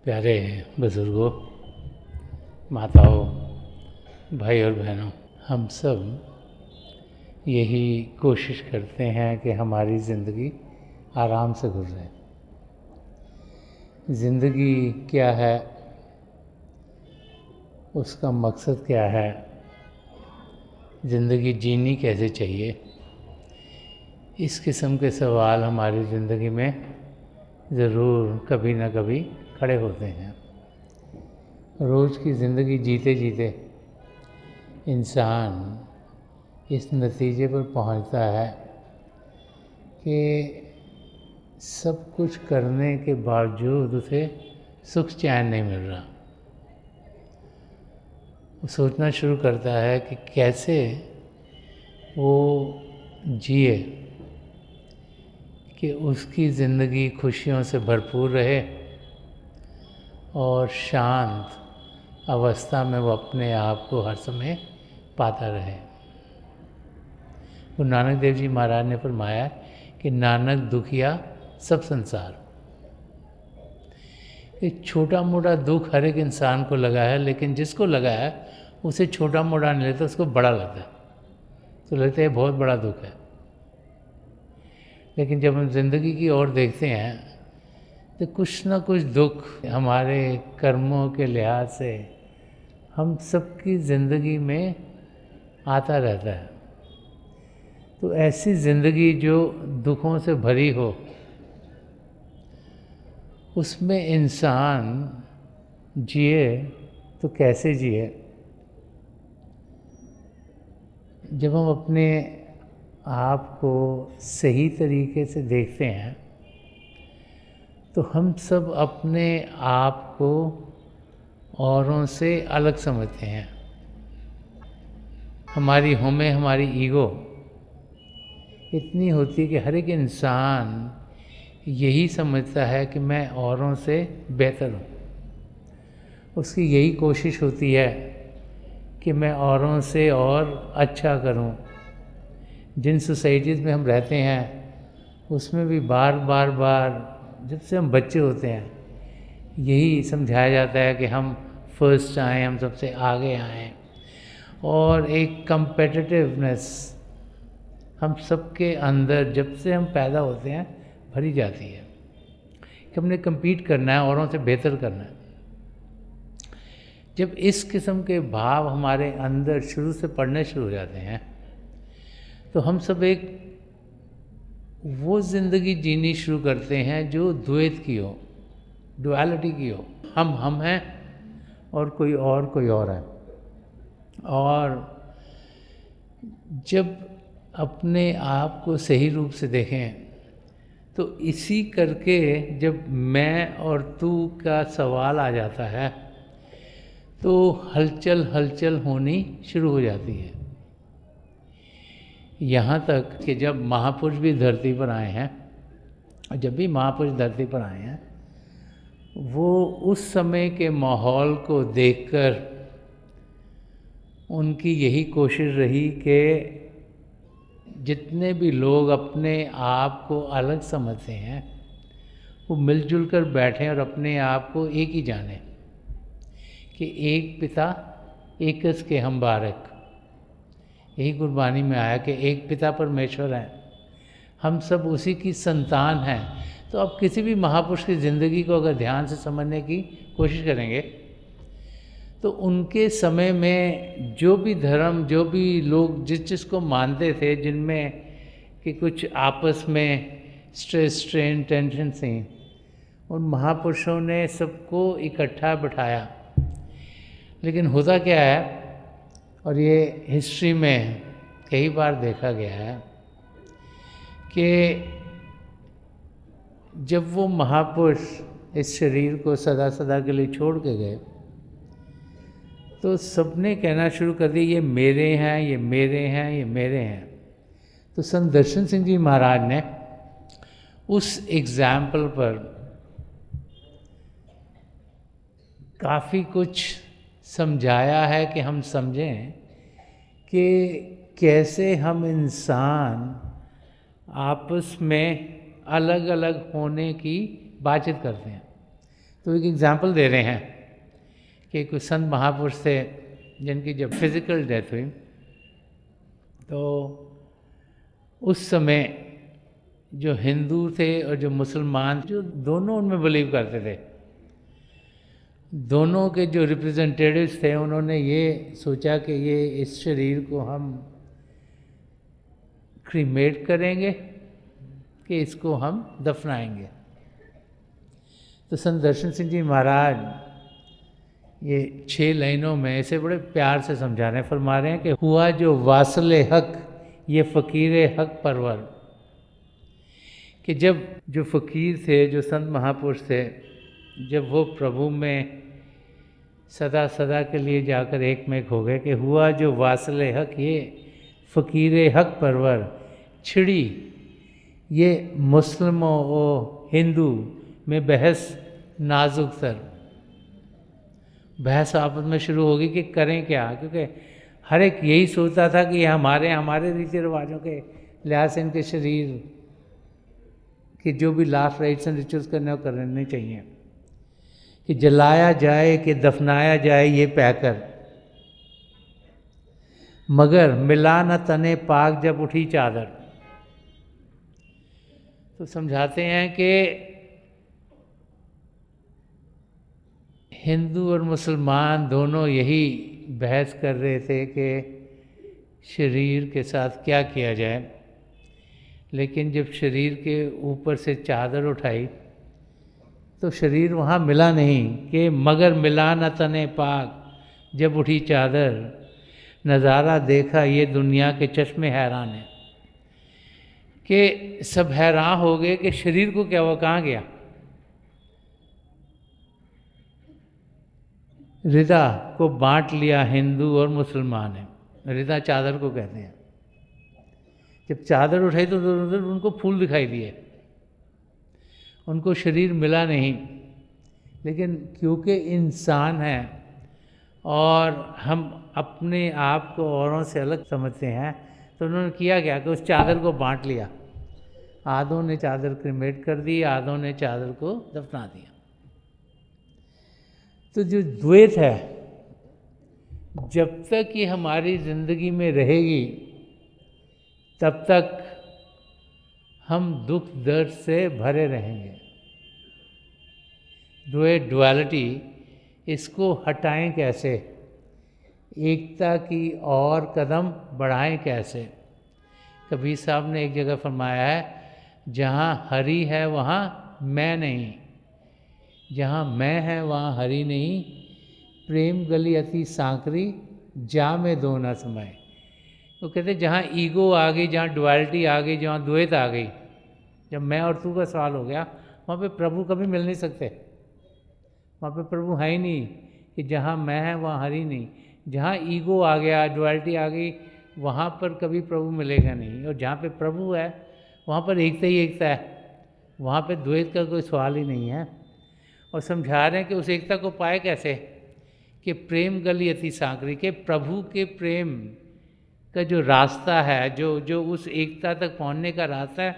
प्यारे बुज़ुर्गों, माताओं, भाई और बहनों, हम सब यही कोशिश करते हैं कि हमारी ज़िंदगी आराम से गुजरे। ज़िंदगी क्या है, उसका मकसद क्या है, ज़िंदगी जीनी कैसे चाहिए, इस किस्म के सवाल हमारी ज़िंदगी में ज़रूर कभी ना कभी खड़े होते हैं। रोज़ की ज़िंदगी जीते जीते इंसान इस नतीजे पर पहुंचता है कि सब कुछ करने के बावजूद उसे सुख चैन नहीं मिल रहा। वो सोचना शुरू करता है कि कैसे वो जिए कि उसकी ज़िंदगी खुशियों से भरपूर रहे और शांत अवस्था में वो अपने आप को हर समय पाता रहे। गुरु नानक देव जी महाराज ने फरमाया कि नानक दुखिया सब संसार। एक छोटा मोटा दुख हर एक इंसान को लगा है, लेकिन जिसको लगा है उसे छोटा मोटा नहीं लगता, उसको बड़ा लगता है। तो लगता है बहुत बड़ा दुख है। लेकिन जब हम ज़िंदगी की ओर देखते हैं तो कुछ ना कुछ दुख हमारे कर्मों के लिहाज से हम सबकी ज़िंदगी में आता रहता है। तो ऐसी ज़िंदगी जो दुखों से भरी हो, उसमें इंसान जिए तो कैसे जिए। जब हम अपने आप को सही तरीके से देखते हैं तो हम सब अपने आप को औरों से अलग समझते हैं। हमारी हमारी ईगो इतनी होती है कि हर एक इंसान यही समझता है कि मैं औरों से बेहतर हूँ। उसकी यही कोशिश होती है कि मैं औरों से और अच्छा करूं। जिन सोसाइटीज़ में हम रहते हैं उसमें भी बार बार जब से हम बच्चे होते हैं यही समझाया जाता है कि हम फर्स्ट आएँ, हम सबसे आगे आएँ, और एक कम्पेटिटिवनेस हम सबके अंदर जब से हम पैदा होते हैं भरी जाती है कि हमने कम्पीट करना है, औरों से बेहतर करना है। जब इस किस्म के भाव हमारे अंदर शुरू से पड़ने शुरू हो जाते हैं तो हम सब एक वो ज़िंदगी जीनी शुरू करते हैं जो द्वैत की हो, डुअलिटी की हो। हम हैं और कोई और है। और जब अपने आप को सही रूप से देखें तो इसी करके जब मैं और तू का सवाल आ जाता है तो हलचल होनी शुरू हो जाती है। यहाँ तक कि जब महापुरुष भी धरती पर आए हैं, और जब भी महापुरुष धरती पर आए हैं, वो उस समय के माहौल को देखकर उनकी यही कोशिश रही कि जितने भी लोग अपने आप को अलग समझते हैं वो मिलजुल कर बैठें और अपने आप को एक ही जाने कि एक पिता एकस के हम बारक। यही गुरबानी में आया कि एक पिता परमेश्वर हैं, हम सब उसी की संतान हैं। तो अब किसी भी महापुरुष की ज़िंदगी को अगर ध्यान से समझने की कोशिश करेंगे तो उनके समय में जो भी धर्म, जो भी लोग जिस को मानते थे, जिनमें कि कुछ आपस में स्ट्रेस, स्ट्रेन, टेंशन थी, उन महापुरुषों ने सबको इकट्ठा बिठाया। लेकिन होता क्या है, और ये हिस्ट्री में कई बार देखा गया है कि जब वो महापुरुष इस शरीर को सदा सदा के लिए छोड़ के गए तो सबने कहना शुरू कर दिया ये मेरे हैं, ये मेरे हैं, ये मेरे हैं। तो संत दर्शन सिंह जी महाराज ने उस एग्जाम्पल पर काफ़ी कुछ समझाया है कि हम समझें कि कैसे हम इंसान आपस में अलग अलग होने की बातचीत करते हैं। तो एक एग्ज़ाम्पल दे रहे हैं कि कुछ संत महापुरुष थे जिनकी जब फिज़िकल डेथ हुई तो उस समय जो हिंदू थे और जो मुसलमान जो दोनों उनमें बिलीव करते थे, दोनों के जो रिप्रेजेंटेटिव्स थे उन्होंने ये सोचा कि ये इस शरीर को हम क्रीमेट करेंगे कि इसको हम दफनाएंगे। तो संत दर्शन सिंह जी महाराज ये 6 लाइनों में इसे बड़े प्यार से समझा रहे हैं, फरमा रहे हैं कि हुआ जो वासले हक ये फ़कीर हक परवर, कि जब जो फ़कीर थे, जो संत महापुरुष थे, जब वो प्रभु में सदा सदा के लिए जाकर एक में हो गए कि हुआ जो वासले हक ये फ़कीर हक परवर, छिड़ी ये मुस्लिमों और हिंदू में बहस नाजुक तर, बहस आपस में शुरू होगी कि करें क्या, क्योंकि हर एक यही सोचता था कि हमारे रीति रिवाजों के लिहाज से इनके शरीर कि जो भी लास्ट राइट्स एंड रिचुअल्स करने वो करने चाहिए, कि जलाया जाए कि दफनाया जाए ये पैकर, मगर मिला न तने पाक जब उठी चादर। तो समझाते हैं कि हिंदू और मुसलमान दोनों यही बहस कर रहे थे कि शरीर के साथ क्या किया जाए, लेकिन जब शरीर के ऊपर से चादर उठाई तो शरीर वहाँ मिला नहीं, कि मगर मिला न तने पाक जब उठी चादर, नज़ारा देखा ये दुनिया के चश्मे हैरान हैं, कि सब हैरान हो गए कि शरीर को क्या हुआ, कहाँ गया। रिदा को बांट लिया हिंदू और मुसलमान है, रिदा चादर को कहते हैं। जब चादर उठाई तो उधर उनको फूल दिखाई दिए, उनको शरीर मिला नहीं, लेकिन क्योंकि इंसान है और हम अपने आप को औरों से अलग समझते हैं, तो उन्होंने किया क्या कि उस चादर को बांट लिया, आधों ने चादर क्रीमेट कर दी, आधों ने चादर को दफना दिया। तो जो द्वैत है जब तक ये हमारी ज़िंदगी में रहेगी तब तक हम दुख दर्द से भरे रहेंगे। द्वैत डुअलिटी, इसको हटाएं कैसे, एकता की और कदम बढ़ाएं कैसे। कबीर साहब ने एक जगह फरमाया है, जहाँ हरि है वहाँ मैं नहीं, जहाँ मैं है वहाँ हरि नहीं, प्रेम गली अति सांकरी जा में दो न समाए। वो कहते जहाँ ईगो आ गई, जहाँ डुअलिटी आ गई, जहाँ द्वैत आ गई, जब मैं और तू का सवाल हो गया, वहाँ पे प्रभु कभी मिल नहीं सकते, वहाँ पे प्रभु है ही नहीं। कि जहाँ मैं है वहाँ हरि नहीं, जहाँ ईगो आ गया, डुअलिटी आ गई, वहाँ पर कभी प्रभु मिलेगा नहीं। और जहाँ पे प्रभु है वहाँ पर एकता ही एकता है, वहाँ पे द्वैत का कोई सवाल ही नहीं है। और समझा रहे हैं कि उस एकता को पाए कैसे, कि प्रेम गली अति सांकरी, के प्रभु के प्रेम का जो रास्ता है, जो उस एकता तक पहुंचने का रास्ता है,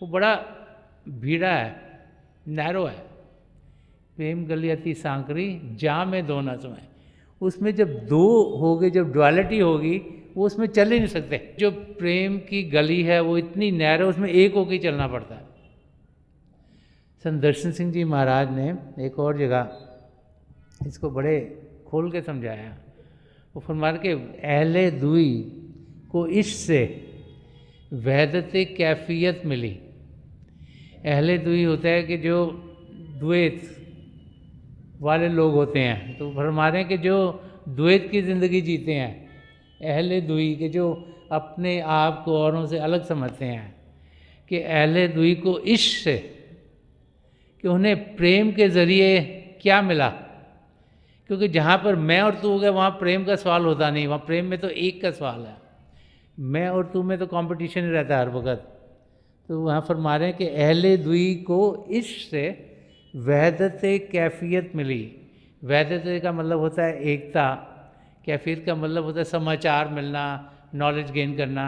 वो बड़ा भीड़ा है, नैरो है। प्रेम गली अति सांकरी जा में दो न समय, उसमें जब दो हो गए, जब डुअलिटी होगी, वो उसमें चल ही नहीं सकते। जो प्रेम की गली है वो इतनी नैरो, उसमें एक होकर चलना पड़ता है। संत दर्शन सिंह जी महाराज ने एक और जगह इसको बड़े खोल के समझाया। वो फरमाया कि अहले दुई को इश्क से वहदत कैफियत मिली। अहले दुई होता है कि जो द्वैत वाले लोग होते हैं, तो फरमा रहे हैं कि जो द्वैत की ज़िंदगी जीते हैं, अहले दुई के जो अपने आप को औरों से अलग समझते हैं, कि अहले दुई को इश्क से, कि उन्हें प्रेम के ज़रिए क्या मिला। क्योंकि जहाँ पर मैं और तू हो गया वहाँ प्रेम का सवाल होता नहीं, वहाँ प्रेम में तो एक का सवाल है, मैं और तू में तो कंपटीशन ही रहता है हर वक्त। तो वहाँ फरमा रहे हैं कि अहले दुई को इश्क से वहदत कैफियत मिली। वहदत का मतलब होता है एकता, कैफियत का मतलब होता है समाचार मिलना, नॉलेज गेन करना,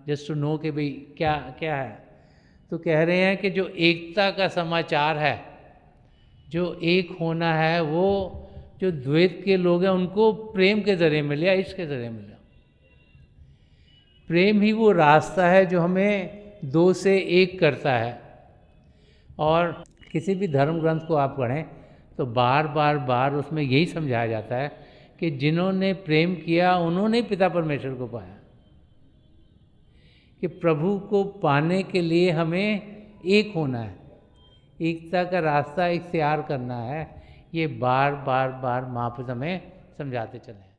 जस्ट टू नो कि भाई क्या क्या है। तो कह रहे हैं कि जो एकता का समाचार है, जो एक होना है वो जो द्वैत के लोग हैं उनको प्रेम के ज़रिए मिले या इश्क के ज़रिए मिला। प्रेम ही वो रास्ता है जो हमें दो से एक करता है। और किसी भी धर्म ग्रंथ को आप पढ़ें तो बार बार बार उसमें यही समझाया जाता है कि जिन्होंने प्रेम किया उन्होंने पिता परमेश्वर को पाया। कि प्रभु को पाने के लिए हमें एक होना है, एकता का रास्ता इख्तियार करना है। ये बार बार बार महापुरुष हमें समझाते चले।